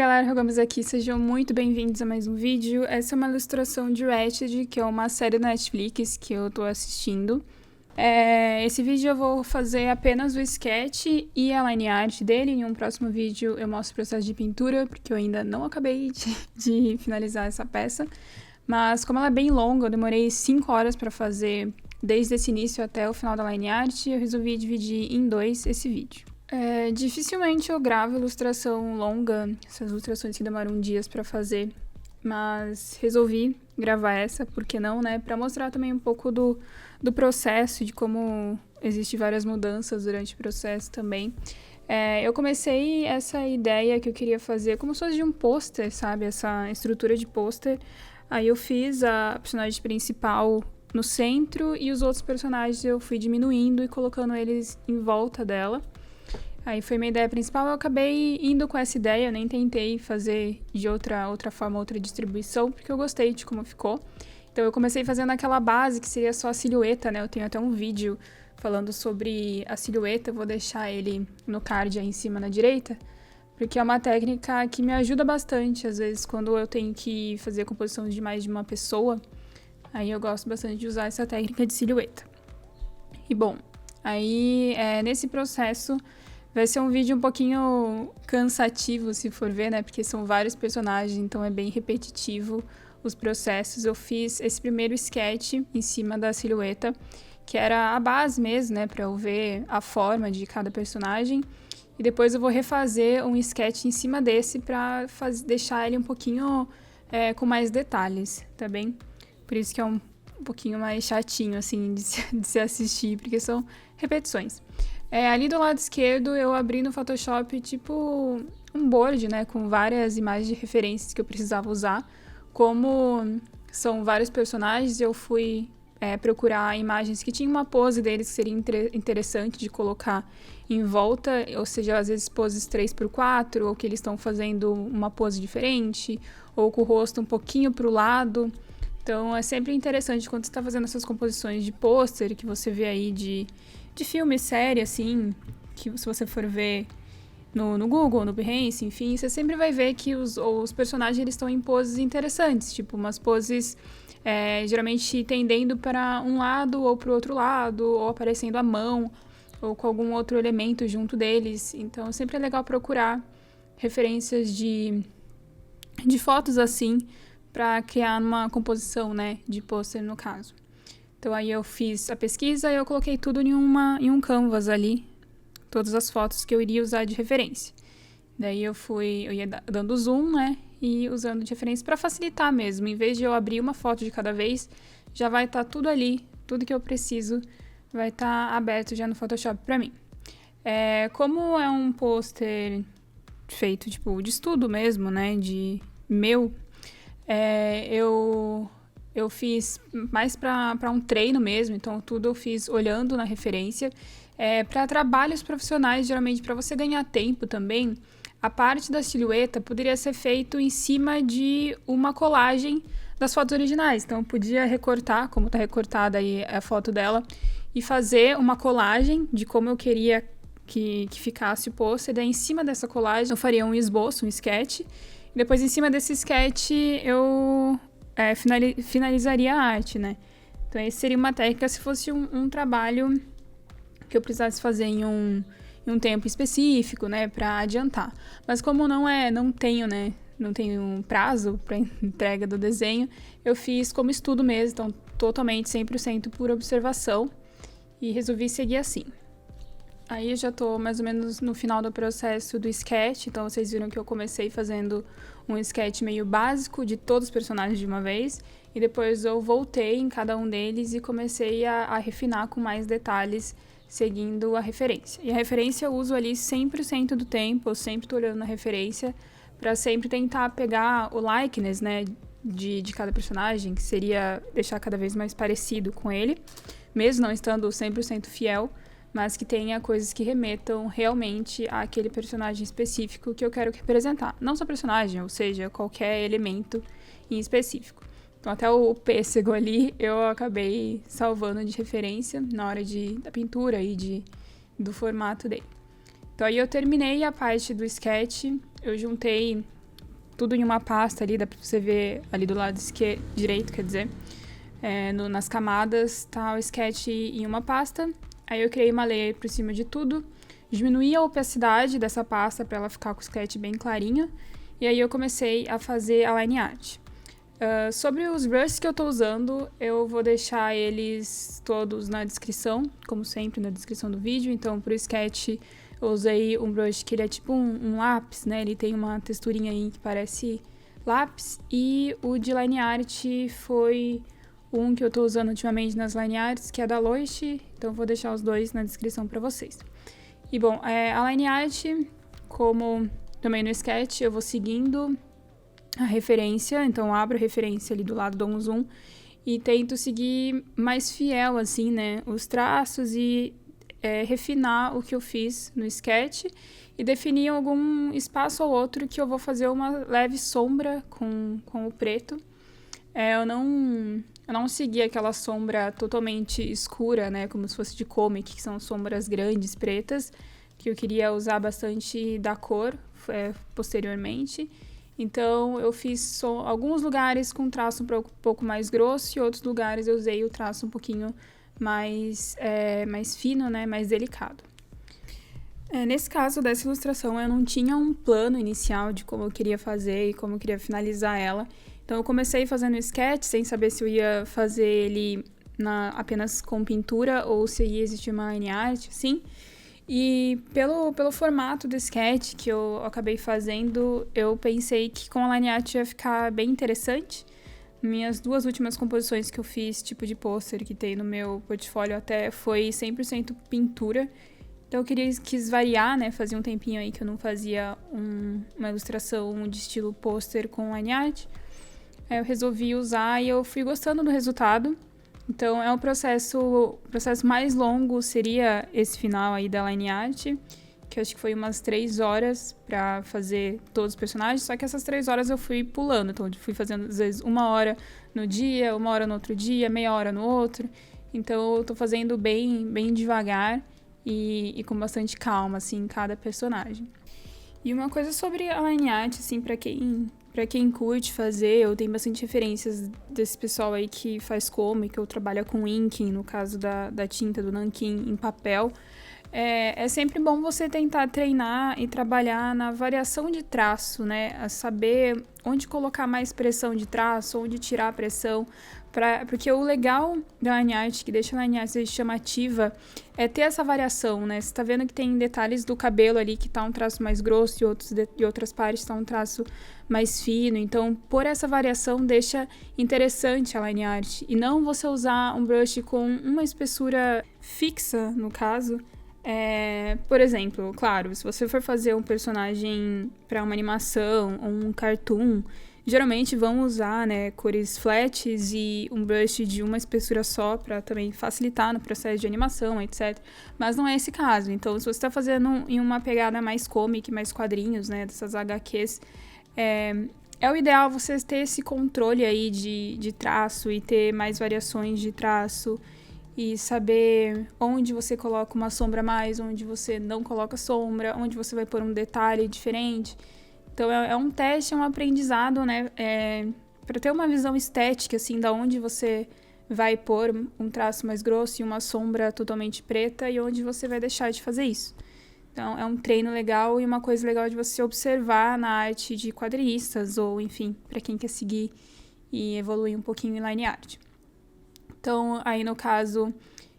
galera, Gomes aqui, sejam muito bem-vindos a mais um vídeo. Essa é uma ilustração de Ratched, que é uma série da Netflix que eu tô assistindo. Esse vídeo eu vou fazer apenas o sketch e a line art dele. Em um próximo vídeo eu mostro o processo de pintura, porque eu ainda não acabei de finalizar essa peça. Mas como ela é bem longa, eu demorei 5 horas para fazer desde esse início até o final da line art, eu resolvi dividir em 2 esse vídeo. Dificilmente eu gravo ilustração longa, essas ilustrações que demoram dias pra fazer, mas resolvi gravar essa, por que não, né? Pra mostrar também um pouco do processo, de como existem várias mudanças durante o processo também. Eu comecei essa ideia que eu queria fazer como se fosse de um pôster, sabe? Essa estrutura de pôster. Aí eu fiz a personagem principal no centro e os outros personagens eu fui diminuindo e colocando eles em volta dela. Aí foi minha ideia principal, eu acabei indo com essa ideia, eu nem tentei fazer de outra forma, outra distribuição, porque eu gostei de como ficou. Então eu comecei fazendo aquela base, que seria só a silhueta, né? Eu tenho até um vídeo falando sobre a silhueta, eu vou deixar ele no card aí em cima na direita, porque é uma técnica que me ajuda bastante, às vezes, quando eu tenho que fazer composição de mais de uma pessoa, aí eu gosto bastante de usar essa técnica de silhueta. E bom, aí nesse processo vai ser um vídeo um pouquinho cansativo, se for ver, né? Porque são vários personagens, então é bem repetitivo os processos. Eu fiz esse primeiro sketch em cima da silhueta, que era a base mesmo, né? Pra eu ver a forma de cada personagem. E depois eu vou refazer um sketch em cima desse pra deixar ele um pouquinho com mais detalhes, tá bem? Por isso que é um pouquinho mais chatinho, assim, de se assistir, porque são repetições. Ali do lado esquerdo eu abri no Photoshop tipo um board, né, com várias imagens de referências que eu precisava usar. Como são vários personagens, eu fui procurar imagens que tinham uma pose deles que seria interessante de colocar em volta, ou seja, às vezes poses 3x4, ou que eles estão fazendo uma pose diferente, ou com o rosto um pouquinho para o lado. Então é sempre interessante quando você está fazendo essas composições de pôster que você vê aí de filme, série, assim, que se você for ver no Google, no Behance, enfim, você sempre vai ver que os personagens eles estão em poses interessantes, tipo umas poses geralmente tendendo para um lado ou para o outro lado, ou aparecendo a mão, ou com algum outro elemento junto deles. Então sempre é legal procurar referências de fotos assim, para criar uma composição, né, de pôster no caso. Então aí eu fiz a pesquisa e eu coloquei tudo em um canvas ali, todas as fotos que eu iria usar de referência. Daí eu ia dando zoom, né, e usando de referência para facilitar mesmo. Em vez de eu abrir uma foto de cada vez, já vai estar tudo ali, tudo que eu preciso vai estar aberto já no Photoshop para mim. Como é um pôster feito tipo de estudo mesmo, né, eu fiz mais para um treino mesmo, então tudo eu fiz olhando na referência. Para trabalhos profissionais, geralmente para você ganhar tempo também, a parte da silhueta poderia ser feito em cima de uma colagem das fotos originais. Então eu podia recortar, como está recortada aí a foto dela, e fazer uma colagem de como eu queria que ficasse o pôster. Daí em cima dessa colagem eu faria um esboço, um sketch. E depois em cima desse sketch eu finalizaria a arte, né? Então, essa seria uma técnica se fosse um trabalho que eu precisasse fazer em um tempo específico, né? Pra adiantar. Mas como não tenho um prazo para entrega do desenho, eu fiz como estudo mesmo, então totalmente 100% por observação e resolvi seguir assim. Aí eu já tô mais ou menos no final do processo do sketch, então vocês viram que eu comecei fazendo um sketch meio básico de todos os personagens de uma vez, e depois eu voltei em cada um deles e comecei a refinar com mais detalhes, seguindo a referência. E a referência eu uso ali 100% do tempo, eu sempre tô olhando na referência, para sempre tentar pegar o likeness, né, de cada personagem, que seria deixar cada vez mais parecido com ele, mesmo não estando 100% fiel, mas que tenha coisas que remetam realmente àquele personagem específico que eu quero representar. Não só personagem, ou seja, qualquer elemento em específico. Então até o pêssego ali eu acabei salvando de referência na hora da pintura e do formato dele. Então aí eu terminei a parte do sketch, eu juntei tudo em uma pasta ali, dá pra você ver ali do lado direito, quer dizer, nas camadas, tá o sketch em uma pasta. Aí eu criei uma layer por cima de tudo, diminuí a opacidade dessa pasta para ela ficar com o sketch bem clarinho, e aí eu comecei a fazer a line art. Sobre os brushes que eu tô usando, eu vou deixar eles todos na descrição, como sempre, na descrição do vídeo. Então, pro sketch, eu usei um brush que ele é tipo um lápis, né? Ele tem uma texturinha aí que parece lápis. E o de line art foi um que eu tô usando ultimamente nas line arts, que é da Loish. Então, eu vou deixar os dois na descrição pra vocês. E, bom, a line art, como também no sketch, eu vou seguindo a referência, então eu abro a referência ali do lado, dou um zoom e tento seguir mais fiel, assim, né, os traços e refinar o que eu fiz no sketch e definir algum espaço ou outro que eu vou fazer uma leve sombra com o preto. Eu não segui aquela sombra totalmente escura, né, como se fosse de comic, que são sombras grandes, pretas, que eu queria usar bastante da cor posteriormente. Então, eu fiz alguns lugares com traço um pouco mais grosso e outros lugares eu usei o traço um pouquinho mais fino, né, mais delicado. Nesse caso dessa ilustração, eu não tinha um plano inicial de como eu queria fazer e como eu queria finalizar ela. Então, eu comecei fazendo sketch sem saber se eu ia fazer ele apenas com pintura ou se ia existir uma line art, assim. E pelo formato do sketch que eu acabei fazendo, eu pensei que com a line art ia ficar bem interessante. Minhas duas últimas composições que eu fiz, tipo de pôster que tem no meu portfólio até, foi 100% pintura. Então eu quis variar, né? Fazia um tempinho aí que eu não fazia uma ilustração de estilo pôster com line art. Aí eu resolvi usar e eu fui gostando do resultado. Então, o processo mais longo seria esse final aí da line art, que eu acho que foi umas 3 horas pra fazer todos os personagens, só que essas 3 horas eu fui pulando, então eu fui fazendo às vezes 1 hora no dia, 1 hora no outro dia, meia hora no outro, então eu tô fazendo bem devagar e com bastante calma, assim, em cada personagem. E uma coisa sobre a line art, assim, pra quem curte fazer, eu tenho bastante referências desse pessoal aí que faz comic, ou trabalha com inking, no caso da tinta do nanquim em papel. É sempre bom você tentar treinar e trabalhar na variação de traço, né? A saber onde colocar mais pressão de traço, onde tirar a pressão. Porque o legal da line art, que deixa a line art chamativa, é ter essa variação, né? Você tá vendo que tem detalhes do cabelo ali que tá um traço mais grosso e outras partes tá um traço mais fino. Então, por essa variação, deixa interessante a line art. E não você usar um brush com uma espessura fixa, no caso. Por exemplo, claro, se você for fazer um personagem para uma animação ou um cartoon, geralmente vão usar, né, cores flats e um brush de uma espessura só para também facilitar no processo de animação, etc. Mas não é esse caso. Então, se você está fazendo em uma pegada mais comic, mais quadrinhos, né, dessas HQs, é o ideal você ter esse controle aí de traço e ter mais variações de traço e saber onde você coloca uma sombra a mais, onde você não coloca sombra, onde você vai pôr um detalhe diferente. Então, é um teste, é um aprendizado, né? Para ter uma visão estética, assim, da onde você vai pôr um traço mais grosso e uma sombra totalmente preta e onde você vai deixar de fazer isso. Então, é um treino legal e uma coisa legal de você observar na arte de quadrinistas ou, enfim, para quem quer seguir e evoluir um pouquinho em line art. Então, aí no caso,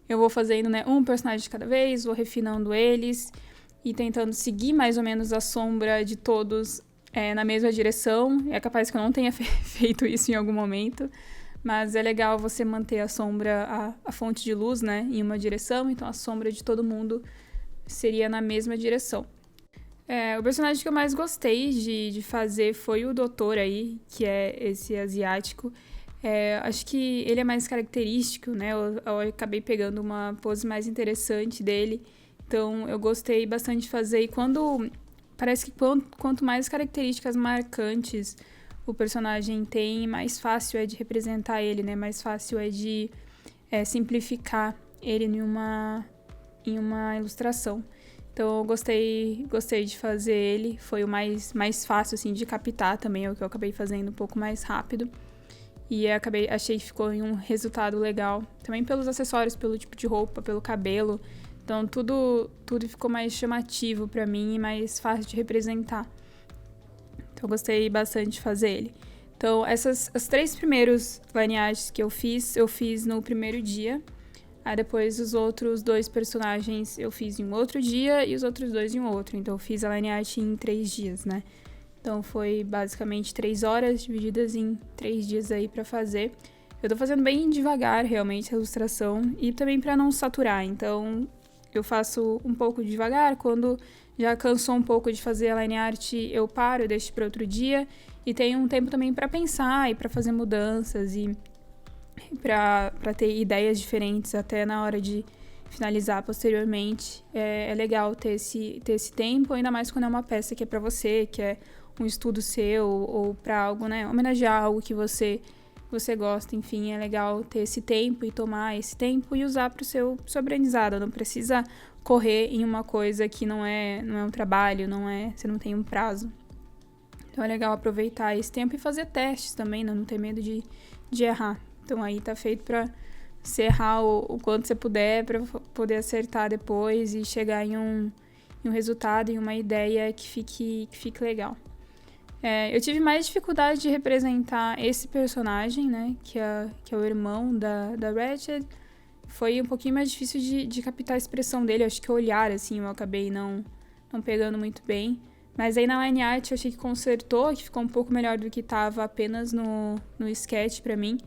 eu vou fazendo, né, um personagem de cada vez, vou refinando eles e tentando seguir mais ou menos a sombra de todos na mesma direção. É capaz que eu não tenha feito isso em algum momento, mas é legal você manter a sombra, a fonte de luz, né, em uma direção, então a sombra de todo mundo seria na mesma direção. O personagem que eu mais gostei de fazer foi o Doutor aí, que é esse asiático. Acho que ele é mais característico, né? Eu acabei pegando uma pose mais interessante dele. Então, eu gostei bastante de fazer. E parece que quanto mais características marcantes o personagem tem, mais fácil é de representar ele, né? Mais fácil é de simplificar ele em uma ilustração. Então eu gostei de fazer ele, foi o mais fácil assim de captar também, é o que eu acabei fazendo um pouco mais rápido. E achei que ficou em um resultado legal, também pelos acessórios, pelo tipo de roupa, pelo cabelo. Então tudo ficou mais chamativo pra mim e mais fácil de representar. Então eu gostei bastante de fazer ele. Então as 3 primeiros line arts que eu fiz no primeiro dia. Aí depois os outros 2 personagens eu fiz em um outro dia e os outros 2 em um outro. Então eu fiz a line art em 3 dias, né? Então foi basicamente 3 horas divididas em 3 dias aí pra fazer. Eu tô fazendo bem devagar realmente a ilustração e também pra não saturar. Então eu faço um pouco devagar, quando já cansou um pouco de fazer a line art, eu paro, eu deixo para outro dia e tenho um tempo também para pensar e para fazer mudanças e para ter ideias diferentes até na hora de finalizar posteriormente. É legal ter esse tempo, ainda mais quando é uma peça que é para você, que é um estudo seu ou para algo, né, homenagear algo que você gosta, enfim, é legal ter esse tempo e tomar esse tempo e usar para o seu aprendizado. Não precisa correr em uma coisa que não é um trabalho, você não tem um prazo. Então é legal aproveitar esse tempo e fazer testes também, não ter medo de errar. Então aí tá feito para você errar o quanto você puder, para poder acertar depois e chegar em um resultado, em uma ideia que fique legal. Eu tive mais dificuldade de representar esse personagem, né, que é o irmão da Ratched. Foi um pouquinho mais difícil de captar a expressão dele, acho que o olhar, assim, eu acabei não pegando muito bem. Mas aí na line art eu achei que consertou, que ficou um pouco melhor do que estava apenas no sketch pra mim.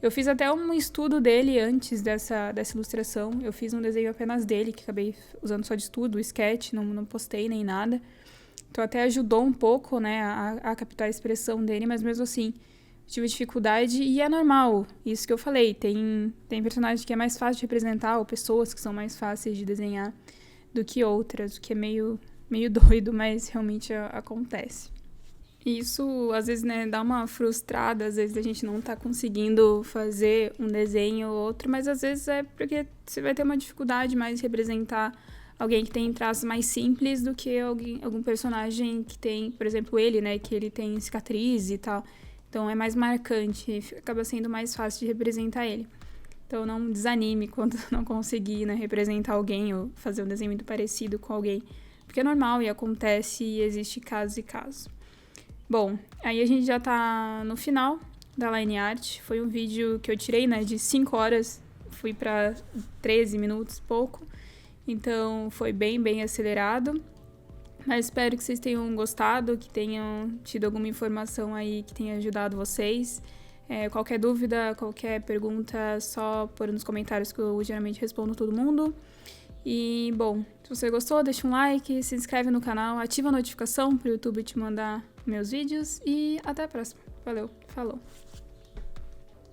Eu fiz até um estudo dele antes dessa ilustração, eu fiz um desenho apenas dele, que acabei usando só de estudo, o sketch, não postei nem nada. Então até ajudou um pouco, né, a captar a expressão dele, mas mesmo assim tive dificuldade e é normal. Isso que eu falei, tem personagens que é mais fácil de representar ou pessoas que são mais fáceis de desenhar do que outras, o que é meio doido, mas realmente acontece. E isso, às vezes, né, dá uma frustrada, às vezes a gente não tá conseguindo fazer um desenho ou outro, mas às vezes é porque você vai ter uma dificuldade mais de representar alguém que tem traços mais simples do que algum personagem que tem, por exemplo, ele, né, que ele tem cicatriz e tal. Então é mais marcante, acaba sendo mais fácil de representar ele. Então não desanime quando não conseguir, né, representar alguém ou fazer um desenho muito parecido com alguém, porque é normal e acontece e existe casos e casos. Bom, aí a gente já tá no final da line art. Foi um vídeo que eu tirei, né, de 5 horas, fui pra 13 minutos, pouco. Então foi bem acelerado. Mas espero que vocês tenham gostado, que tenham tido alguma informação aí que tenha ajudado vocês. Qualquer dúvida, qualquer pergunta, só pôr nos comentários que eu geralmente respondo todo mundo. E, bom, se você gostou, deixa um like, se inscreve no canal, ativa a notificação para o YouTube te mandar meus vídeos e até a próxima. Valeu, falou!